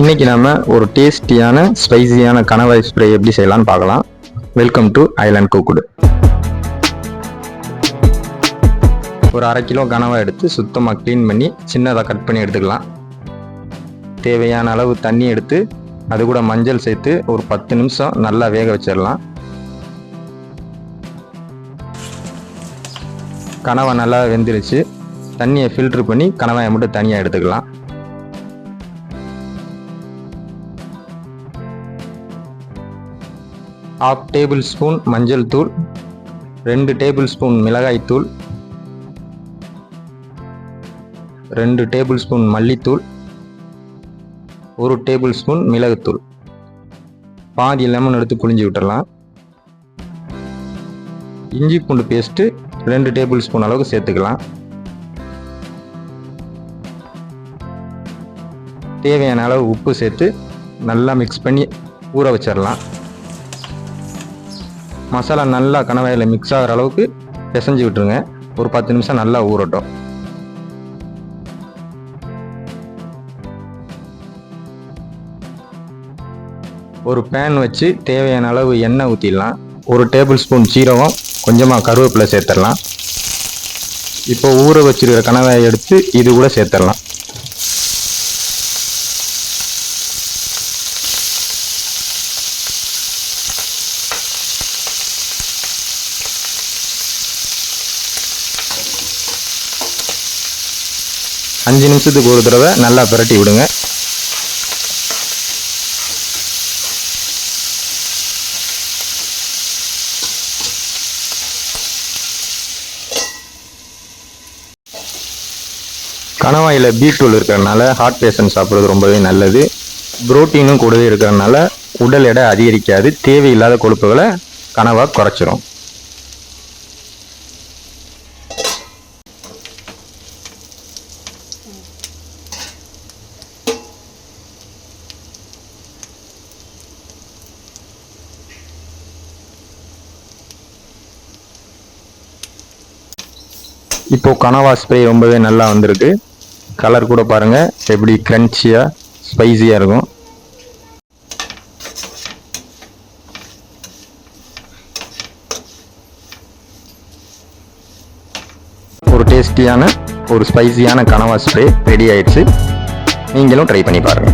இன்னைக்கு நாம ஒரு டேஸ்டியான ஸ்பைசியான கணவாய் ஸ்ப்ரே எப்படி செய்யலாம்னு பார்க்கலாம். Welcome to island cooked. ஒரு 1/2 கிலோ கனவாய் எடுத்து சுத்தமாக க்ளீன் பண்ணி சின்னதாக கட் பண்ணி எடுத்துக்கலாம். தேவையான அளவு தண்ணி எடுத்து அது கூட மஞ்சள் சேர்த்து ஒரு 10 நிமிஷம் நல்லா வேக வச்சிடலாம். கனவாய் நல்லா வெந்துருச்சு. தண்ணியை ஃபில்ட்ரு பண்ணி கனவாயை மட்டும் தனியாக எடுத்துக்கலாம். ½ டேபிள் ஸ்பூன் மஞ்சள் தூள், 2 டேபிள் ஸ்பூன் மிளகாய் தூள், 2 டேபிள் ஸ்பூன் மல்லித்தூள், 1 டேபிள் ஸ்பூன் மிளகுத்தூள், பாதி லெமன் எடுத்து புழிஞ்சு விட்டுடலாம். இஞ்சி பூண்டு பேஸ்ட்டு 2 டேபிள் ஸ்பூன் அளவுக்கு சேர்த்துக்கலாம். தேவையான அளவு உப்பு சேர்த்து நல்லா மிக்ஸ் பண்ணி ஊற வச்சிடலாம். மசாலா நல்லா கனவாயில் மிக்ஸ் ஆகிற அளவுக்கு பிசைஞ்சு விட்டுருங்க. ஒரு 10 நிமிஷம் நல்லா ஊறட்டும். ஒரு பேன் வச்சு தேவையான அளவு எண்ணெய் ஊற்றிடலாம். 1 டேபிள் ஸ்பூன் சீரகம், கொஞ்சமாக கருவேப்பிலை சேர்த்துடலாம். இப்போ ஊற வச்சிருக்கிற கனவாயை எடுத்து இது கூட சேர்த்துடலாம். அஞ்சு நிமிஷத்துக்கு ஒரு தடவை நல்லா பிரட்டி விடுங்க. கணவாயில் பீட்ரூட் இருக்கிறதுனால ஹார்ட் பேஷண்ட் சாப்பிட்றது ரொம்பவே நல்லது. புரோட்டீனும் கூடவே இருக்கிறதுனால உடல் எடை அதிகரிக்காது. தேவையில்லாத கொழுப்புகளை கனவா குறைச்சிரும். இப்போ கனவா ஸ்ப்ரே ரொம்பவே நல்லா வந்திருக்கு. கலர் கூட பாருங்க எப்படி கிரன்ச்சியா ஸ்பைசியா இருக்கும். ஒரு டேஸ்டியான ஒரு ஸ்பைசியான கனவா ஸ்ப்ரே ரெடி ஆயிடுச்சு. நீங்களும் ட்ரை பண்ணி பாருங்க.